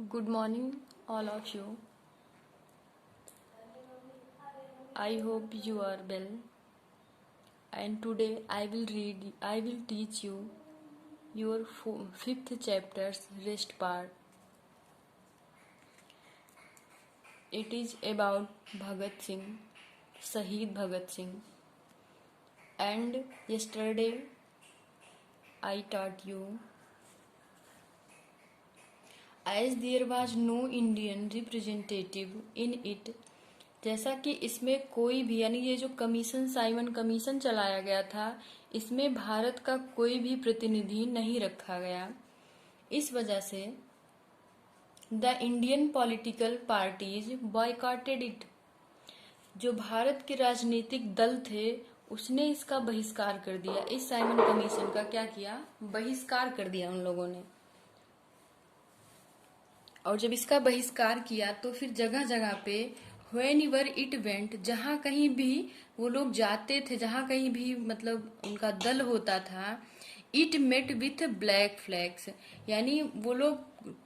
Good morning, all of you. I hope you are well. And today I will teach you your fifth chapter's rest part. It is about Bhagat Singh, Shaheed Bhagat Singh. And yesterday I taught you, as there was no Indian representative in it, जैसा कि इसमें कोई भी, यानी ये जो commission, Simon commission चलाया गया था, इसमें भारत का कोई भी प्रतिनिधि नहीं रखा गया। इस वजह से the Indian political parties boycotted it. जो भारत के राजनीतिक दल थे उसने इसका बहिष्कार कर दिया। इस साइमन कमीशन का क्या किया? बहिष्कार कर दिया उन लोगों ने। और जब इसका बहिष्कार किया तो फिर जगह जगह पे व्हेनेवर इट वेंट, जहाँ कहीं भी वो लोग जाते थे, जहाँ कहीं भी मतलब उनका दल होता था, it met with black flags, यानी वो लोग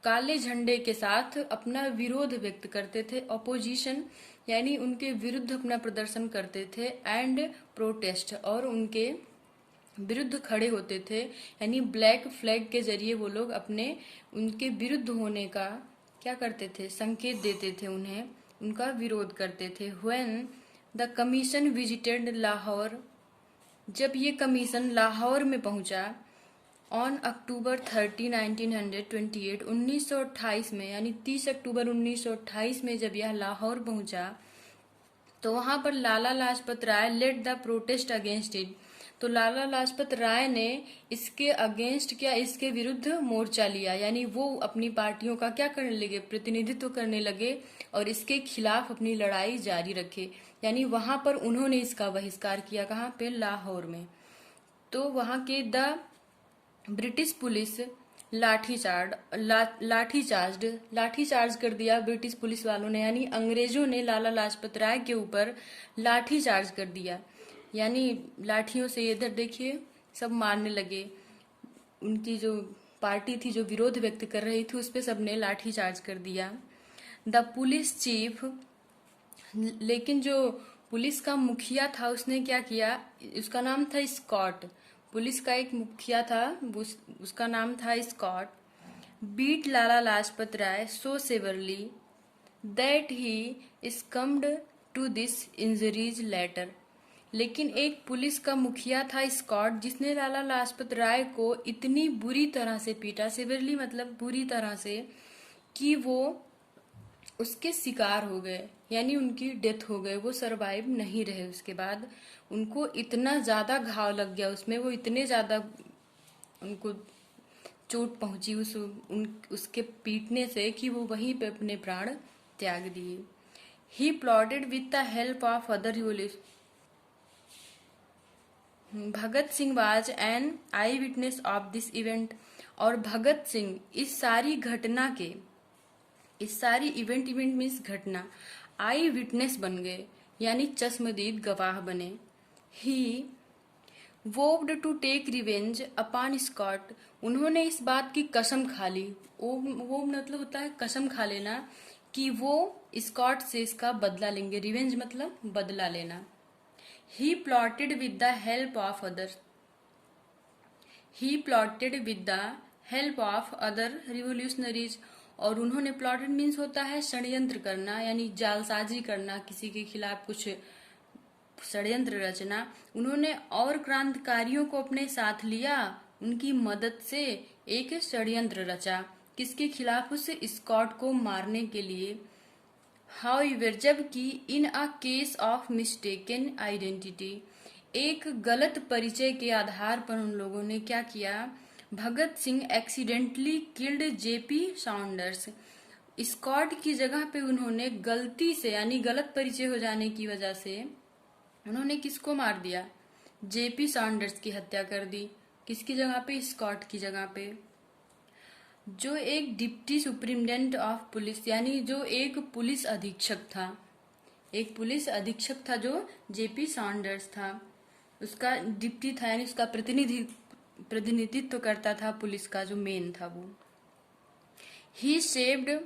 काले झंडे के साथ अपना विरोध व्यक्त करते थे। अपोजिशन यानी उनके विरुद्ध अपना प्रदर्शन करते थे। एंड प्रोटेस्ट, और उनके विरुद्ध खड़े होते थे। यानी ब्लैक फ्लैग के जरिए वो लोग अपने उनके विरुद्ध होने का क्या करते थे? संकेत देते थे उन्हें, उनका विरोध करते थे। When the commission visited Lahore, जब ये कमीशन लाहौर में पहुंचा ऑन अक्टूबर 30, 1928, 1928 में, यानी 30 अक्टूबर 1928 में जब यह लाहौर पहुंचा तो वहां पर Lala Lajpat Rai led the protest against it. तो लाला लाजपत राय ने इसके अगेंस्ट क्या, इसके विरुद्ध मोर्चा लिया। यानी वो अपनी पार्टियों का क्या करने लगे? प्रतिनिधित्व करने लगे और इसके खिलाफ अपनी लड़ाई जारी रखे। यानी वहां पर उन्होंने इसका बहिष्कार किया। कहाँ पे? लाहौर में। तो वहां के द ब्रिटिश पुलिस लाठीचार्ज कर दिया ब्रिटिश पुलिस वालों ने, यानी अंग्रेजों ने लाला लाजपत राय के ऊपर लाठीचार्ज कर दिया। यानी लाठियों से इधर देखिए सब मारने लगे। उनकी जो पार्टी थी जो विरोध व्यक्त कर रही थी उस पे सबने लाठीचार्ज कर दिया। द पुलिस चीफ, लेकिन जो पुलिस का मुखिया था उसने क्या किया? उसका नाम था स्कॉट। पुलिस का एक मुखिया था, उसका नाम था Scott. Beat Lala Lajpat Rai so severely that he succumbed to this injuries later. लेकिन एक पुलिस का मुखिया था स्कॉट, जिसने लाला लाजपत राय को इतनी बुरी तरह से पीटा, सेवरली मतलब बुरी तरह से, कि वो उसके शिकार हो गए, यानी उनकी डेथ हो गए। वो सरवाइव नहीं रहे। उसके बाद उनको इतना ज्यादा घाव लग गया उसमें, वो इतने ज्यादा उनको चोट पहुंची उसके पीटने से कि वो वहीं पे अपने प्राण त्याग दिए। He plotted with the help of other revolution. Bhagat Singh was an eye witness of this event. और भगत सिंह इस सारी घटना के, इस सारी इवेंट मीन्स घटना, आई विटनेस बन गए, यानी चश्मदीद गवाह बने। He vowed to take revenge upon Scott, उन्होंने इस बात की कसम खा ली। वो मतलब होता है कसम खा लेना, कि वो स्कॉट से इसका बदला लेंगे। रिवेंज मतलब बदला लेना। He plotted with the help of other, he plotted with the help of other revolutionaries, और उन्होंने, प्लॉटेड मीन्स होता है षड्यंत्र करना, यानी जालसाजी करना, किसी के खिलाफ कुछ षड्यंत्र रचना। उन्होंने और क्रांतिकारियों को अपने साथ लिया, उनकी मदद से एक षड्यंत्र रचा। किसके खिलाफ? उस स्कॉट को मारने के लिए। हाउएवर, जबकि in a case of mistaken identity, एक गलत परिचय के आधार पर उन लोगों ने क्या किया? Bhagat Singh accidentally killed JP Saunders. Scott की जगह पे उन्होंने गलती से, यानी गलत परिचय हो जाने की वजह से उन्होंने किसको मार दिया? जेपी सॉन्डर्स की हत्या कर दी। किसकी जगह पे? स्कॉट की जगह पे। जो एक डिप्टी सुप्रिटेंडेंट ऑफ पुलिस, यानी जो एक पुलिस अधीक्षक था, एक पुलिस अधीक्षक था जो जेपी सॉन्डर्स था, उसका डिप्टी था, यानी उसका प्रतिनिधित्व करता था पुलिस का, जो मेन था वो। He shaved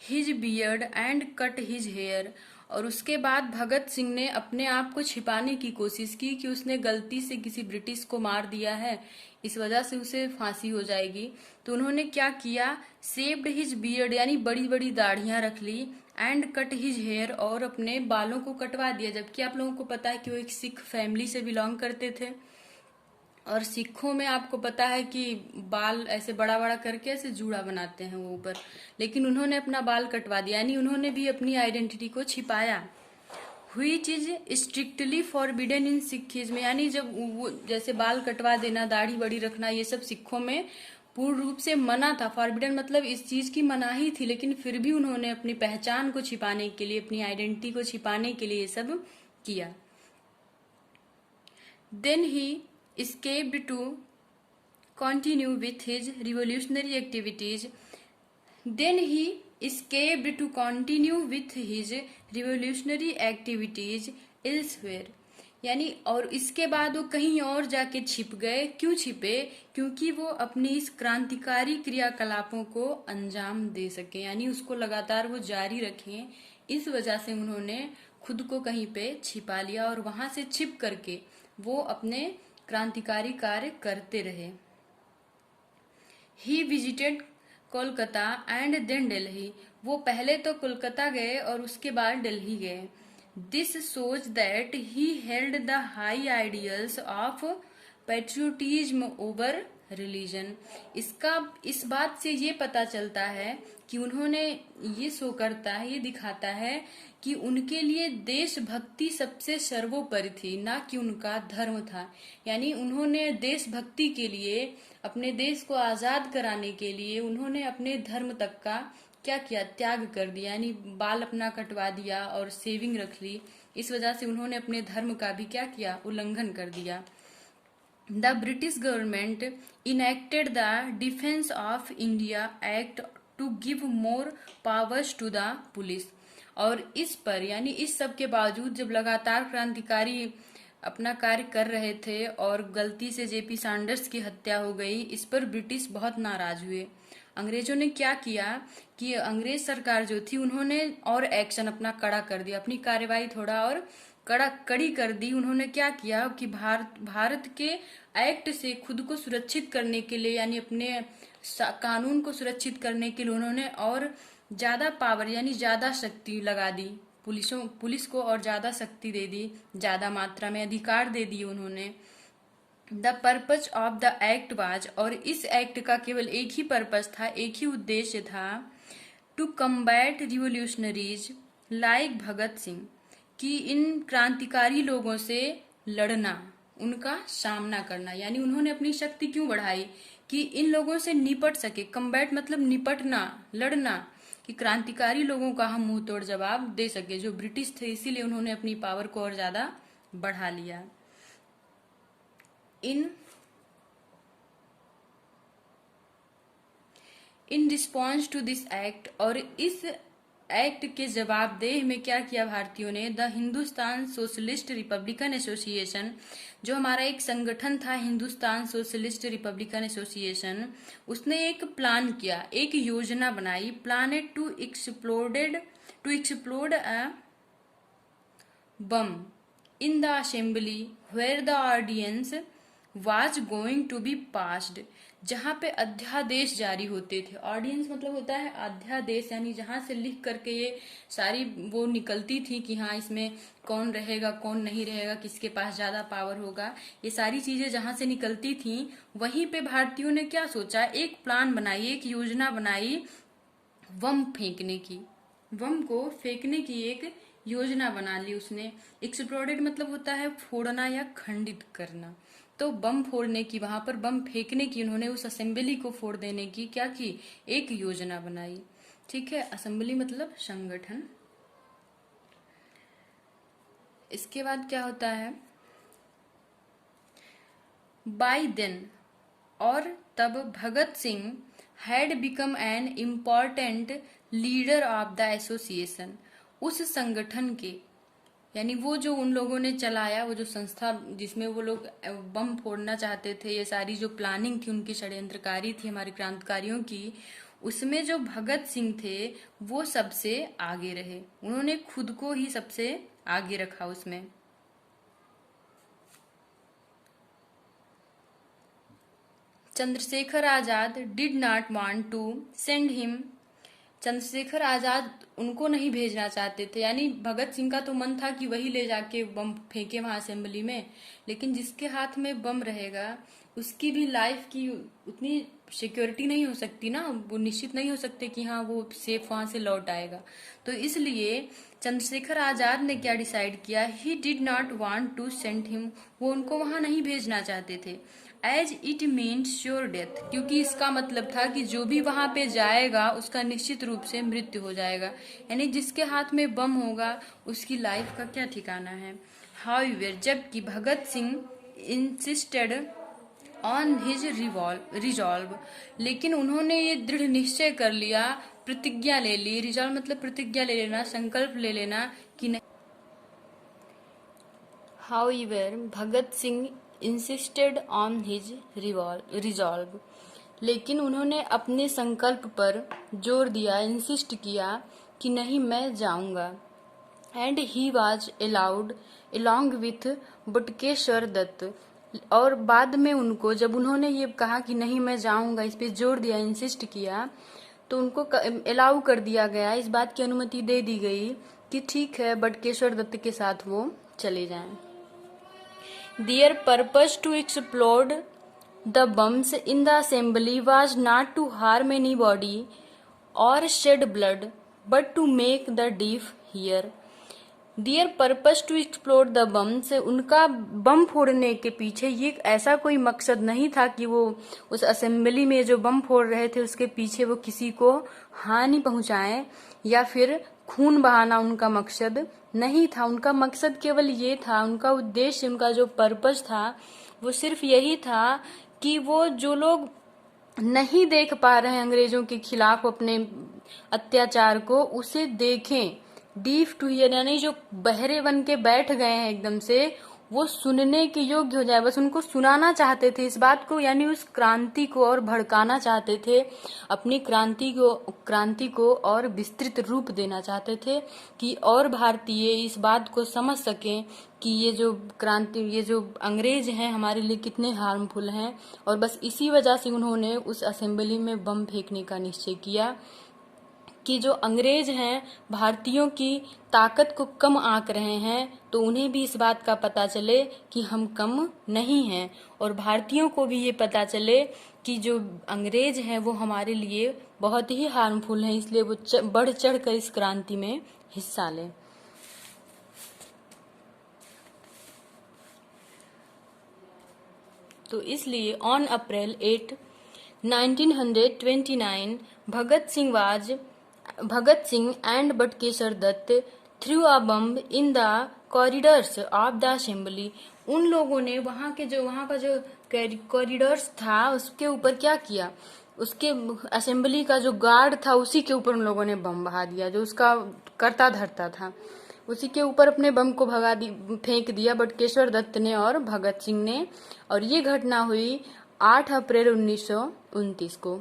his beard and cut his hair. और उसके बाद भगत सिंह ने अपने आप को छिपाने की कोशिश की कि उसने गलती से किसी ब्रिटिश को मार दिया है, इस वजह से उसे फांसी हो जाएगी। तो उन्होंने क्या किया, शेव्ड हिज बियर्ड यानी बड़ी बड़ी दाढ़ियां रख ली, एंड कट हिज हेयर और अपने बालों को कटवा दिया। जबकि आप लोगों को पता है कि वो एक सिख फैमिली से बिलोंग करते थे, और सिखों में आपको पता है कि बाल ऐसे बड़ा बड़ा करके ऐसे जूड़ा बनाते हैं वो ऊपर, लेकिन उन्होंने अपना बाल कटवा दिया, यानी उन्होंने भी अपनी आइडेंटिटी को छिपाया। Which is strictly forbidden in Sikhism, यानी जब वो जैसे बाल कटवा देना, दाढ़ी बड़ी रखना, ये सब सिखों में पूर्ण रूप से मना था। फॉरबिडन मतलब इस चीज की मनाही थी, लेकिन फिर भी उन्होंने अपनी पहचान को छिपाने के लिए, अपनी आइडेंटिटी को छिपाने के लिए ये सब किया। Then he escaped to continue with his revolutionary activities. Then he escaped to continue with his revolutionary activities elsewhere. यानी और इसके बाद वो कहीं और जाके छिप गए। क्यों छिपे? क्योंकि वो अपनी इस क्रांतिकारी क्रियाकलापों को अंजाम दे सके, यानी उसको लगातार वो जारी रखें। इस वजह से उन्होंने खुद को कहीं पे छिपा लिया और वहां से छिप करके वो अपने क्रांतिकारी कार्य करते रहे। He visited Kolkata and then Delhi. वो पहले तो कोलकाता गए और उसके बाद दिल्ली गए। This shows that he held the high ideals of patriotism over religion. इस बात से ये पता चलता है कि उन्होंने, ये शो करता है, ये दिखाता है कि उनके लिए देशभक्ति सबसे सर्वोपरि थी, ना कि उनका धर्म था। यानी उन्होंने देशभक्ति के लिए, अपने देश को आजाद कराने के लिए उन्होंने अपने धर्म तक का क्या किया, त्याग कर दिया। यानी बाल अपना कटवा दिया और सेविंग रख ली। इस वजह से उन्होंने अपने धर्म का भी क्या किया, उल्लंघन कर दिया। The British government enacted the Defence of India Act to give more powers to the police। और इस पर, यानी इस सब के बावजूद जब लगातार क्रांतिकारी अपना कार्य कर रहे थे और गलती से जेपी सैंडर्स की हत्या हो गई, इस पर ब्रिटिश बहुत नाराज हुए। अंग्रेजों ने क्या किया कि अंग्रेज सरकार जो थी उन्होंने और एक्शन अपना कड़ा कर दिया, अपनी कार्यवाही थोड़ा और कड़ी कर दी। उन्होंने क्या किया कि भारत के एक्ट से खुद को सुरक्षित करने के लिए, यानी अपने कानून को सुरक्षित करने के लिए उन्होंने और ज्यादा पावर यानी ज्यादा शक्ति लगा दी पुलिस को, और ज्यादा शक्ति दे दी, ज्यादा मात्रा में अधिकार दे दिए उन्होंने। The purpose of the act was, और इस एक्ट का केवल एक ही पर्पज था, एक ही उद्देश्य था, टू कम्बैट रिवोल्यूशनरीज लाइक भगत सिंह, कि इन क्रांतिकारी लोगों से लड़ना, उनका सामना करना। यानी उन्होंने अपनी शक्ति क्यों बढ़ाई कि इन लोगों से निपट सके। कम्बैट मतलब निपटना, लड़ना, कि क्रांतिकारी लोगों का हम मुंह तोड़ जवाब दे सके जो ब्रिटिश थे। इसीलिए उन्होंने अपनी पावर को और ज्यादा बढ़ा लिया। In response to this act, और इस एक्ट के जवाबदेह में क्या किया भारतीयों ने, the Hindustan socialist Republican association, जो हमारा एक संगठन था हिंदुस्तान सोशलिस्ट रिपब्लिकन एसोसिएशन, उसने एक प्लान किया, एक योजना बनाई, planned to explode a bomb in the assembly where the ordinance was going to be passed, जहां पे अध्यादेश जारी होते थे। ऑर्डिनेंस मतलब होता है अध्यादेश, यानी जहां से लिख करके ये सारी वो निकलती थी कि हाँ इसमें कौन रहेगा कौन नहीं रहेगा, किसके पास ज्यादा पावर होगा, ये सारी चीजें जहां से निकलती थी, वहीं पे भारतीयों ने क्या सोचा, एक प्लान बनाई, एक योजना बनाई, बम फेंकने की, बम को फेंकने की एक योजना बना ली उसने। एक्सप्लोडेड मतलब होता है फोड़ना या खंडित करना, तो बम फोड़ने की, वहां पर बम फेंकने की, उन्होंने उस असेंबली को फोड़ देने की क्या की, एक योजना बनाई। ठीक है, असेंबली मतलब संगठन। इसके बाद क्या होता है, बाय देन, और तब Bhagat Singh had become an important leader of the association, उस संगठन के, यानी वो जो उन लोगों ने चलाया, वो जो संस्था जिसमें वो लोग बम फोड़ना चाहते थे, ये सारी जो प्लानिंग थी उनकी षड्यंत्रकारी थी हमारे क्रांतिकारियों की, उसमें जो भगत सिंह थे वो सबसे आगे रहे, उन्होंने खुद को ही सबसे आगे रखा उसमें। Chandrashekhar Azad did not want to send him, Chandrashekhar Azad उनको नहीं भेजना चाहते थे, यानी भगत सिंह का तो मन था कि वही ले जाके बम फेंके वहां असेंबली में, लेकिन जिसके हाथ में बम रहेगा उसकी भी लाइफ की उतनी सिक्योरिटी नहीं हो सकती ना, वो निश्चित नहीं हो सकते कि हाँ वो सेफ वहां से लौट आएगा। तो इसलिए चंद्रशेखर आजाद ने क्या डिसाइड किया, he did not want to send him, वो उनको वहां नहीं भेजना चाहते थे। As it means sure death, क्योंकि इसका मतलब था कि जो भी वहां पे जाएगा उसका निश्चित रूप से मृत्यु हो जाएगा, यानी जिसके हाथ में बम होगा उसकी लाइफ का क्या ठिकाना है। हाउएवर, जबकि Bhagat Singh insisted on his resolve, लेकिन उन्होंने ये दृढ़ निश्चय कर लिया, प्रतिज्ञा ले ली, रिजॉल्व मतलब प्रतिज्ञा ले लेना, संकल्प ले लेना कि नहीं। However Bhagat Singh insisted on his resolve, लेकिन उन्होंने अपने संकल्प पर जोर दिया, इंसिस्ट किया कि नहीं मैं जाऊंगा। And he was allowed along with Batukeshwar Dutt, और बाद में उनको जब उन्होंने ये कहा कि नहीं मैं जाऊंगा, इस पे जोर दिया, इंसिस्ट किया, तो उनको अलाउ कर दिया गया, इस बात की अनुमति दे दी गई कि ठीक है बटुकेश्वर दत्त के साथ वो चले जाएं। Their purpose to explode the bombs in the assembly was not to harm anybody or shed blood, but to make the deaf hear. Their purpose to explode the bombs, उनका बम फोड़ने के पीछे ये ऐसा कोई मकसद नहीं था कि वो उस असेंबली में जो बम फोड़ रहे थे उसके पीछे वो किसी को हानि पहुंचाएं या फिर खून बहाना उनका मकसद नहीं था। उनका मकसद केवल ये था, उनका उद्देश्य, उनका जो पर्पस था वो सिर्फ यही था कि वो जो लोग नहीं देख पा रहे हैं अंग्रेजों के खिलाफ अपने अत्याचार को, उसे देखें। डीफ टू हियर, यानी जो बहरे बन के बैठ गए हैं एकदम से, वो सुनने के योग्य हो जाए, बस उनको सुनाना चाहते थे इस बात को, यानी उस क्रांति को और भड़काना चाहते थे, अपनी क्रांति को और विस्तृत रूप देना चाहते थे कि और भारतीय इस बात को समझ सकें कि ये जो क्रांति, ये जो अंग्रेज हैं हमारे लिए कितने हार्मफुल हैं। और बस इसी वजह से उन्होंने उस असेंबली में बम फेंकने का निश्चय किया कि जो अंग्रेज हैं भारतीयों की ताकत को कम आंक रहे हैं, तो उन्हें भी इस बात का पता चले कि हम कम नहीं हैं, और भारतीयों को भी ये पता चले कि जो अंग्रेज हैं वो हमारे लिए बहुत ही हार्मफुल हैं, इसलिए वो बढ़ चढ़ कर इस क्रांति में हिस्सा लें। तो इसलिए on April 8, 1929 Bhagat Singh and Batukeshwar Dutt threw a bomb in the corridors of the assembly, उन लोगों ने वहां का जो कॉरिडोर्स था उसके ऊपर क्या किया, उसके असेंबली का जो गार्ड था उसी के ऊपर उन लोगों ने बम बहा दिया, जो उसका करता धरता था उसी के ऊपर अपने बम को फेंक दिया बटुकेश्वर दत्त ने और भगत सिंह ने। और ये घटना हुई 8 अप्रैल 1929 को।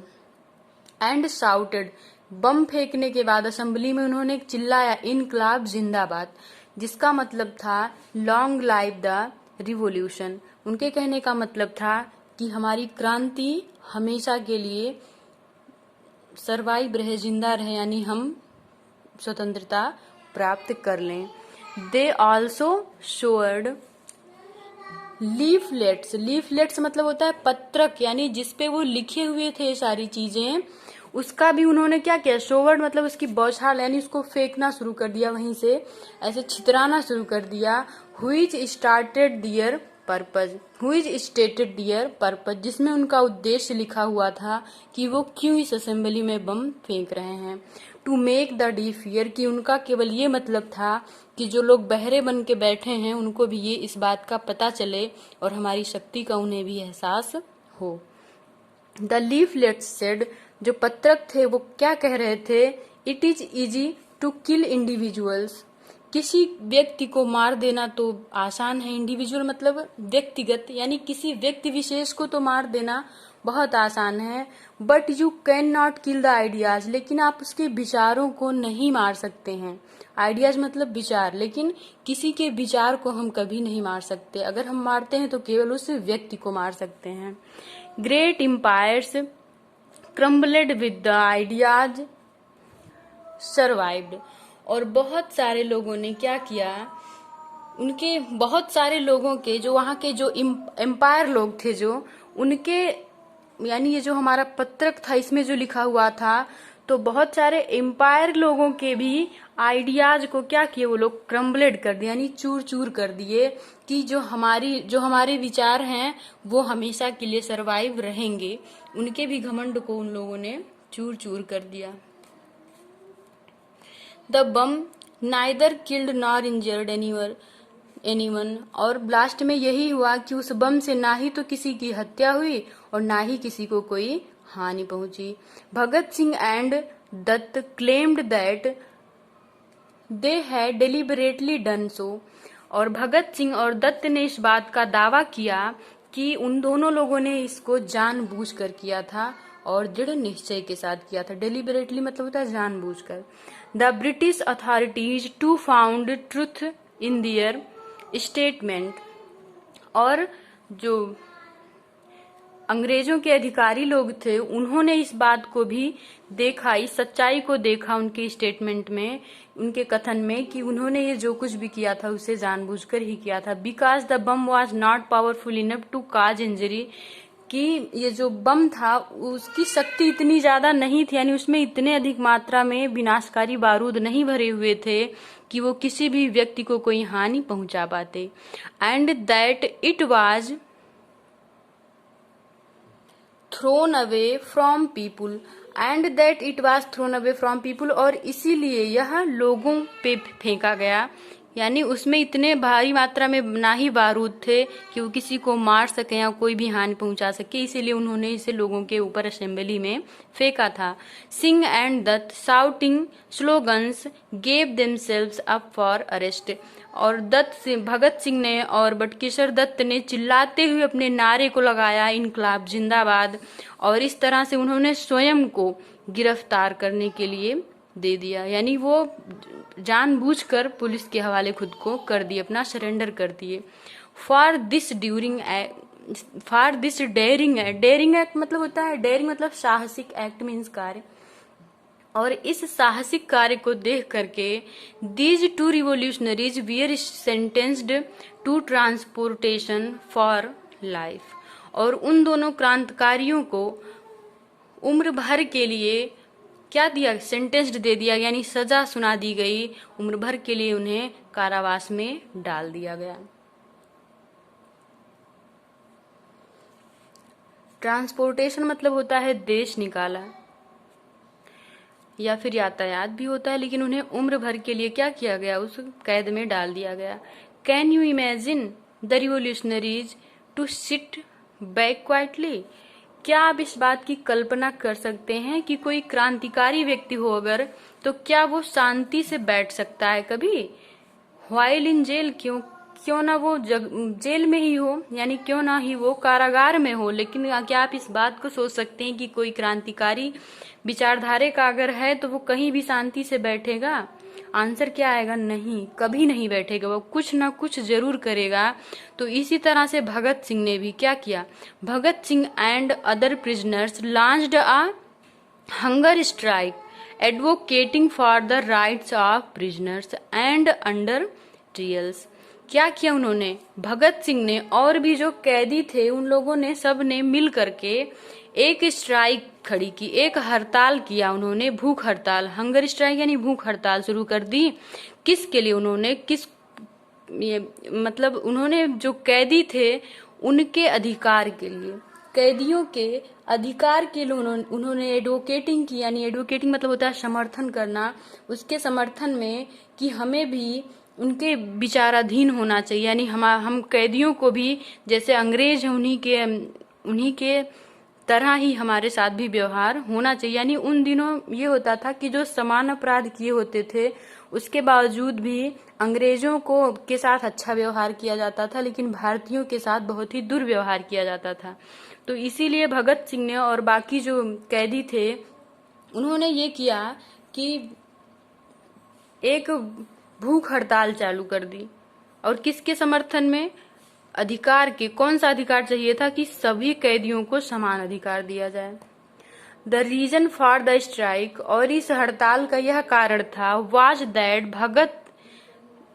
एंड शाउटेड, बम फेंकने के बाद असेंबली में उन्होंने चिल्लाया, इनकलाब जिंदाबाद, जिसका मतलब था लॉन्ग लाइव द रिवॉल्यूशन। उनके कहने का मतलब था कि हमारी क्रांति हमेशा के लिए सरवाइव रहे, जिंदा रहे, यानी हम स्वतंत्रता प्राप्त कर लें। दे ऑल्सो शोर्ड लीफलेट्स मतलब होता है पत्रक, यानी जिसपे वो लिखे हुए थे सारी चीजें, उसका भी उन्होंने क्या किया, शोवर्ड मतलब उसकी बौछार, यानी उसको फेंकना शुरू कर दिया, वहीं से ऐसे छितराना शुरू कर दिया। हुईज स्टेटेड दियर पर्पज, जिसमें उनका उद्देश्य लिखा हुआ था कि वो क्यों इस असेंबली में बम फेंक रहे हैं। To make the deaf hear, कि उनका केवल ये मतलब था कि जो लोग बहरे बन के बैठे हैं उनको भी ये इस बात का पता चले और हमारी शक्ति का उन्हें भी एहसास हो। द लीफलेट्स सेड, जो पत्रक थे वो क्या कह रहे थे, it is easy to kill individuals, किसी व्यक्ति को मार देना तो आसान है, इंडिविजुअल मतलब व्यक्तिगत, यानी किसी व्यक्ति विशेष को तो मार देना बहुत आसान है। But you can not kill the ideas, लेकिन आप उसके विचारों को नहीं मार सकते हैं। आइडियाज मतलब विचार, लेकिन किसी के विचार को हम कभी नहीं मार सकते। अगर हम मारते हैं तो केवल उस व्यक्ति को मार सकते हैं। Great empires crumbled with the ideas survived. और बहुत सारे लोगों ने क्या किया, उनके बहुत सारे लोगों के जो वहाँ के जो एम्पायर लोग थे, जो उनके यानी ये जो हमारा पत्रक था इसमें जो लिखा हुआ था, तो बहुत सारे एम्पायर लोगों के भी आइडियाज को क्या किए वो लोग, क्रम्बलेड कर दिए, यानी चूर चूर कर दिए कि जो हमारे विचार हैं वो हमेशा के लिए सरवाइव रहेंगे। उनके भी घमंड को उन लोगों ने चूर चूर कर दिया। The bomb neither killed nor injured anyone. और ब्लास्ट में यही हुआ कि उस बम से ना ही तो किसी की हत्या हुई और ना ही किसी को कोई हानि पहुंची। Bhagat Singh and Dutt claimed that they had deliberately done so. और भगत सिंह और दत्त ने इस बात का दावा किया कि उन दोनों लोगों ने इसको जानबूझकर किया था और दृढ़ निश्चय के साथ किया था। डेलिबरेटली मतलब होता है जानबूझकर। The British authorities to found truth in their statement. और जो अंग्रेजों के अधिकारी लोग थे उन्होंने इस बात को भी देखा, इस सच्चाई को देखा उनके स्टेटमेंट में, उनके कथन में, कि उन्होंने ये जो कुछ भी किया था उसे जानबूझकर ही किया था। Because the bomb was not powerful enough to cause injury, कि ये जो बम था उसकी शक्ति इतनी ज्यादा नहीं थी, यानी उसमें इतने अधिक मात्रा में विनाशकारी बारूद नहीं भरे हुए थे कि वो किसी भी व्यक्ति को कोई हानि पहुंचा पाते। And that it was thrown away from people. And that it was thrown away from people. और इसीलिए यह लोगों पे फेंका गया, यानी उसमें इतने भारी मात्रा में ना ही बारूद थे कि वो किसी को मार सके या कोई भी हानि पहुंचा सके, इसीलिए उन्होंने इसे लोगों के ऊपर असेंबली में फेंका था। Singh and Dutt shouting slogans gave themselves up for arrest. और भगत सिंह ने और बटुकेश्वर दत्त ने चिल्लाते हुए अपने नारे को लगाया, इनकलाब जिंदाबाद। और इस तरह से उन्होंने स्वयं को गिरफ्तार करने के लिए दे दिया, यानी वो जानबूझकर पुलिस के हवाले खुद को कर दिए, अपना सरेंडर कर दिए। फॉर दिस डेयरिंग एक्ट मतलब होता है, डेयरिंग मतलब साहसिक, एक्ट मीन्स कार्य। और इस साहसिक कार्य को देख करके these two revolutionaries were sentenced to transportation for life. और उन दोनों क्रांतिकारियों को उम्र भर के लिए क्या दिया, सेंटेंस्ड दे दिया, यानी सजा सुना दी गई, उम्र भर के लिए उन्हें कारावास में डाल दिया गया। ट्रांसपोर्टेशन मतलब होता है देश निकाला या फिर यातायात भी होता है, लेकिन उन्हें उम्र भर के लिए क्या किया गया, उस कैद में डाल दिया गया। Can you imagine the revolutionaries to sit back quietly. क्या आप इस बात की कल्पना कर सकते हैं कि कोई क्रांतिकारी व्यक्ति हो अगर, तो क्या वो शांति से बैठ सकता है कभी। व्हाइल इन जेल, क्यों ना वो जेल में ही हो, यानी क्यों ना ही वो कारागार में हो, लेकिन क्या आप इस बात को सोच सकते हैं कि कोई क्रांतिकारी विचारधारे का अगर है तो वो कहीं भी शांति से बैठेगा। आंसर क्या आएगा, नहीं, कभी नहीं बैठेगा, वो कुछ ना कुछ जरूर करेगा। तो इसी तरह से भगत सिंह ने भी क्या किया, Bhagat Singh and other prisoners launched a hunger strike advocating for the rights of prisoners and under trials. क्या किया उन्होंने, भगत सिंह ने और भी जो कैदी थे उन लोगों ने सब ने मिल करके एक स्ट्राइक खड़ी की, एक हड़ताल किया उन्होंने, भूख हड़ताल, हंगर स्ट्राइक यानी भूख हड़ताल शुरू कर दी। किसके लिए उन्होंने, मतलब उन्होंने जो कैदी थे उनके अधिकार के लिए, कैदियों के अधिकार के लिए उन्होंने एडवोकेटिंग की, यानी एडवोकेटिंग मतलब होता है समर्थन करना, उसके समर्थन में कि हमें भी उनके विचाराधीन होना चाहिए, यानी हम कैदियों को भी जैसे अंग्रेज हैं उन्हीं के तरह ही हमारे साथ भी व्यवहार होना चाहिए। यानी उन दिनों ये होता था कि जो समान अपराध किए होते थे उसके बावजूद भी अंग्रेजों को के साथ अच्छा व्यवहार किया जाता था, लेकिन भारतीयों के साथ बहुत ही दुर्व्यवहार किया जाता था। तो इसीलिए भगत सिंह ने और बाकी जो कैदी थे उन्होंने ये किया कि एक भूख हड़ताल चालू कर दी। और किसके समर्थन में? अधिकार के। कौन सा अधिकार चाहिए था? कि सभी कैदियों को समान अधिकार दिया जाए। The reason for the strike, और इस हड़ताल का यह कारण था, was that Bhagat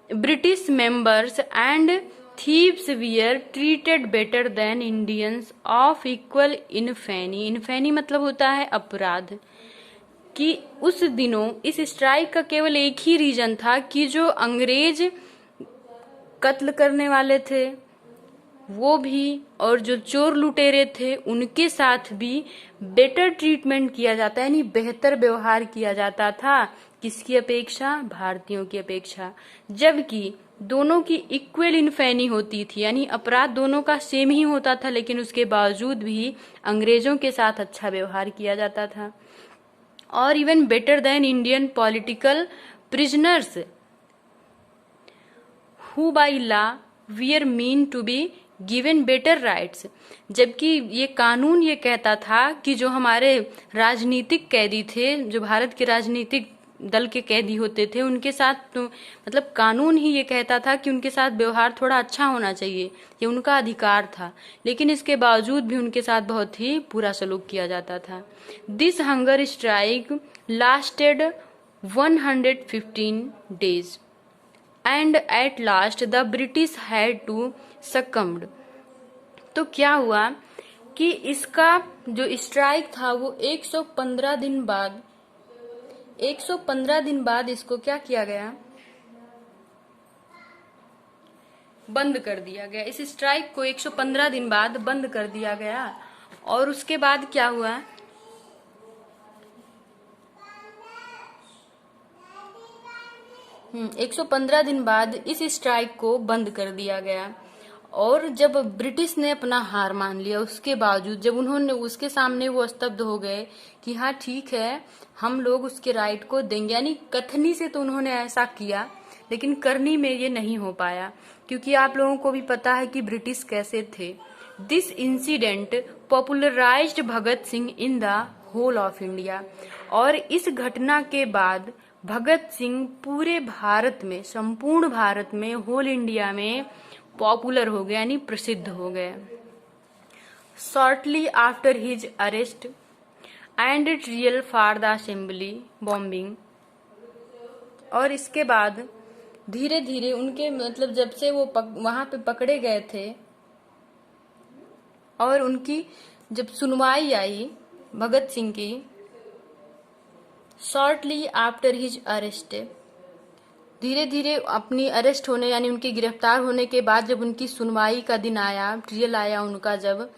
British members and thieves were treated better than Indians of equal infamy. Infamy मतलब होता है अपराध। कि उस दिनों इस स्ट्राइक का केवल एक ही रीजन था कि जो अंग्रेज कत्ल करने वाले थे वो भी, और जो चोर लुटेरे थे उनके साथ भी बेटर ट्रीटमेंट किया जाता है, यानी बेहतर व्यवहार किया जाता था। किसकी अपेक्षा? भारतीयों की अपेक्षा। जबकि दोनों की इक्वल इनफेनी होती थी, यानी अपराध दोनों का सेम ही होता था, लेकिन उसके बावजूद भी अंग्रेजों के साथ अच्छा व्यवहार किया जाता था। और even better than Indian political prisoners who by law were mean to be given better rights. जबकि ये कानून ये कहता था कि जो हमारे राजनीतिक कैदी थे, जो भारत के राजनीतिक दल के कैदी होते थे, उनके साथ तो मतलब कानून ही ये कहता था कि उनके साथ व्यवहार थोड़ा अच्छा होना चाहिए, ये उनका अधिकार था, लेकिन इसके बावजूद भी उनके साथ बहुत ही बुरा सलूक किया जाता था। This hunger strike lasted 115 days and at last the British had to succumbed. तो क्या हुआ कि इसका जो स्ट्राइक था वो 115 दिन बाद इसको क्या किया गया? बंद कर दिया गया। इस स्ट्राइक को 115 दिन बाद बंद कर दिया गया। और उसके बाद क्या हुआ? 115 दिन बाद इस स्ट्राइक को बंद कर दिया गया। और जब ब्रिटिश ने अपना हार मान लिया, उसके बावजूद जब उन्होंने उसके सामने वो स्तब्ध हो गए कि हाँ ठीक है हम लोग उसके राइट को देंगे, यानी कथनी से तो उन्होंने ऐसा किया, लेकिन करनी में ये नहीं हो पाया, क्योंकि आप लोगों को भी पता है कि ब्रिटिश कैसे थे। This incident popularised Bhagat Singh in the whole of India. और इस घटना के बाद भगत सिंह पूरे भारत में, संपूर्ण भारत में, होल इंडिया में पॉपुलर हो गए, यानी प्रसिद्ध हो गए। Shortly after his arrest and trial for the assembly bombing. और इसके बाद धीरे धीरे उनके मतलब जब से वो वहां पे पकड़े गए थे और उनकी जब सुनवाई आई भगत सिंह की, शॉर्टली आफ्टर हिज अरेस्ट, धीरे धीरे अपनी अरेस्ट होने यानी उनके गिरफ्तार होने के बाद जब उनकी सुनवाई का दिन आया, ट्रियल आया उनका, जब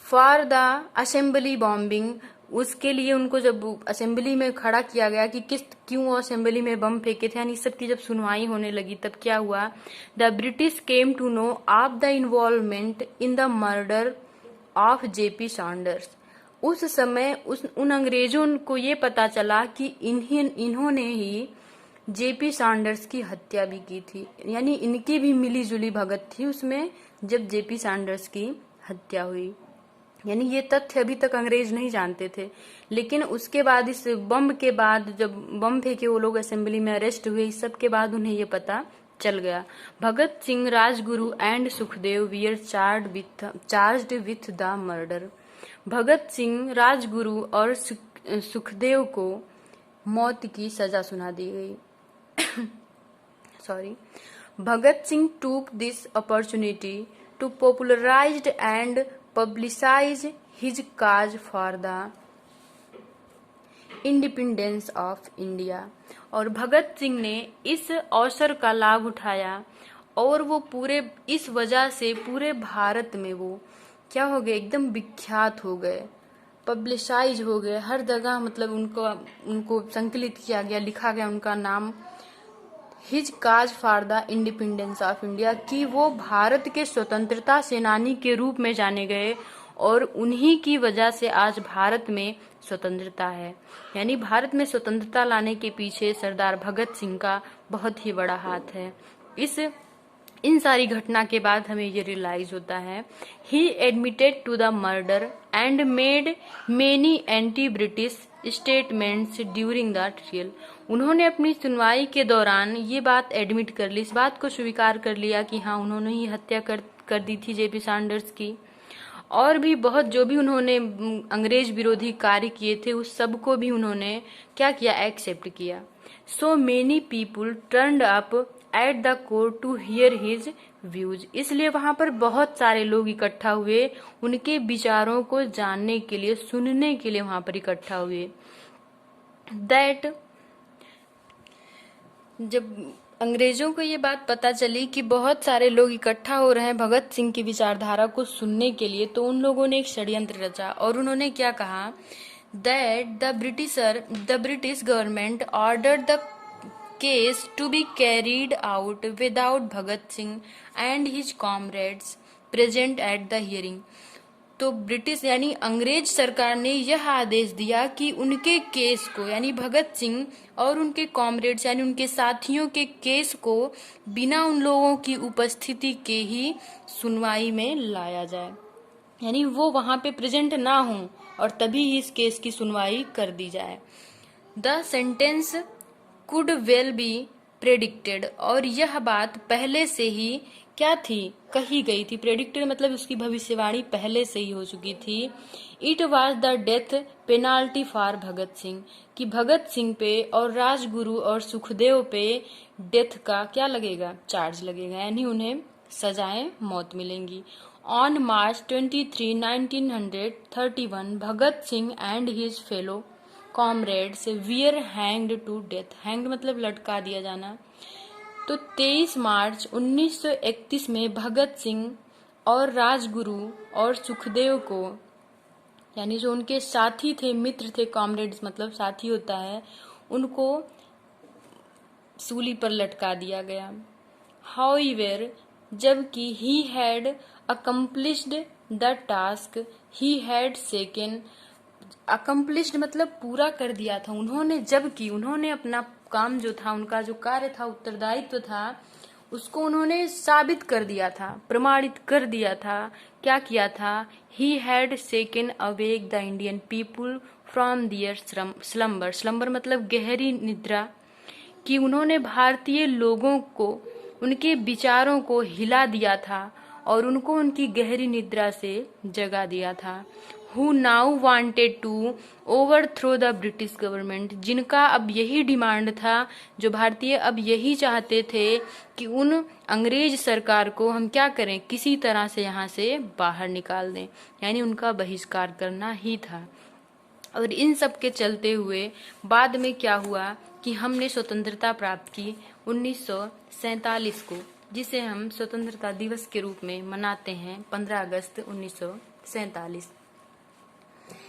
फॉर द असेंबली बॉम्बिंग, उसके लिए उनको जब असेंबली में खड़ा किया गया कि क्यों असेंबली में बम फेंके थे, यानी सबकी जब सुनवाई होने लगी तब क्या हुआ? The British came to know of the involvement in the murder of JP Saunders. उस समय उन अंग्रेजों को ये पता चला कि इन्होंने ही जेपी सैंडर्स की हत्या भी की थी, यानी इनकी भी मिली जुली भगत थी उसमें जब जेपी सैंडर्स की हत्या हुई। यानी ये तथ्य अभी तक अंग्रेज नहीं जानते थे, लेकिन उसके बाद इस बम के बाद जब बम फेंके वो लोग असेंबली में अरेस्ट हुए, इस सब के बाद उन्हें ये पता चल गया। Bhagat Singh, Rajguru and Sukhdev were charged with the murder. Bhagat Singh, Rajguru और सुखदेव को मौत की सजा सुना दी गई। Sorry. Bhagat Singh took this opportunity to popularize and publicize his cause for the independence of India। और भगत सिंह ने इस अवसर का लाभ उठाया और वो पूरे इस वजह से पूरे भारत में वो क्या हो गए? एकदम विख्यात हो गए, पब्लिसाइज हो गए, हर जगह मतलब उनको संकलित किया गया, लिखा गया उनका नाम, his cause for the independence of India, कि वो भारत के स्वतंत्रता सेनानी के रूप में जाने गए और उन्हीं की वजह से आज भारत में स्वतंत्रता है। यानी भारत में स्वतंत्रता लाने के पीछे सरदार भगत सिंह का बहुत ही बड़ा हाथ है। इन सारी घटना के बाद हमें ये रियलाइज होता है, he admitted to the murder and made many anti British statements during the trial. उन्होंने अपनी सुनवाई के दौरान ये बात एडमिट कर ली, इस बात को स्वीकार कर लिया कि हाँ उन्होंने ही हत्या कर दी थी जेपी सैंडर्स की, और भी बहुत जो भी उन्होंने अंग्रेज विरोधी कार्य किए थे उस सब को भी उन्होंने क्या किया, एक्सेप्ट किया। So many people turned up at the court to hear his views. इसलिए वहां पर बहुत सारे लोग इकट्ठा हुए, उनके विचारों को जानने के लिए, सुनने के लिए वहां पर इकट्ठा हुए। दैट जब अंग्रेजों को ये बात पता चली कि बहुत सारे लोग इकट्ठा हो रहे हैं भगत सिंह की विचारधारा को सुनने के लिए, तो उन लोगों ने एक षड्यंत्र रचा और उन्होंने क्या कहा, that the British government ordered the case to be carried out without Bhagat Singh and his comrades present at the hearing. तो ब्रिटिश यानी अंग्रेज सरकार ने यह आदेश दिया कि उनके केस को, यानी भगत सिंह और उनके कॉमरेड्स यानी उनके साथियों के केस को बिना उन लोगों की उपस्थिति के ही सुनवाई में लाया जाए, यानी वो वहां पे प्रेजेंट ना हो और तभी ही इस केस की सुनवाई कर दी जाए। The sentence could well B predicted, और यह बात पहले से ही क्या थी, कही गई थी। प्रेडिक्टेड मतलब उसकी भविष्यवाणी पहले से ही हो चुकी थी। It was the death penalty for Bhagat Singh, कि भगत सिंह पे और राजगुरु और सुखदेव पे डेथ का क्या लगेगा, चार्ज लगेगा, यानी उन्हें सजाएं मौत मिलेंगी। On March 23, 1931 Bhagat Singh and his fellow comrades were hanged to death. Hanged मतलब लटका दिया जाना। तो 23 मार्च 1931 में भगत सिंह और राजगुरु और सुखदेव को, यानी जो उनके साथी थे, मित्र थे, कॉमरेड्स मतलब साथी होता है, उनको सूली पर लटका दिया गया। हाउएवर, जबकि he had accomplished the task he had सेकन। Accomplished मतलब पूरा कर दिया था उन्होंने, जबकि उन्होंने अपना काम जो था, उनका जो कार्य था, उत्तरदायित्व था, उसको उन्होंने साबित कर दिया था, प्रमाणित कर दिया था। क्या किया था, he had shaken awake the Indian people from their slumber. Slumber मतलब गहरी निद्रा, कि उन्होंने भारतीय लोगों को, उनके विचारों को हिला दिया था और उनको उनकी गहरी निद्रा से जगा दिया था। Who now wanted to overthrow the British government, जिनका अब यही डिमांड था, जो भारतीय अब यही चाहते थे कि उन अंग्रेज सरकार को हम क्या करें, किसी तरह से यहाँ से बाहर निकाल दें, यानी उनका बहिष्कार करना ही था। और इन सब के चलते हुए बाद में क्या हुआ कि हमने स्वतंत्रता प्राप्त की 1947 को, जिसे हम स्वतंत्रता दिवस के रूप में मनाते हैं 15 अगस्त 1947।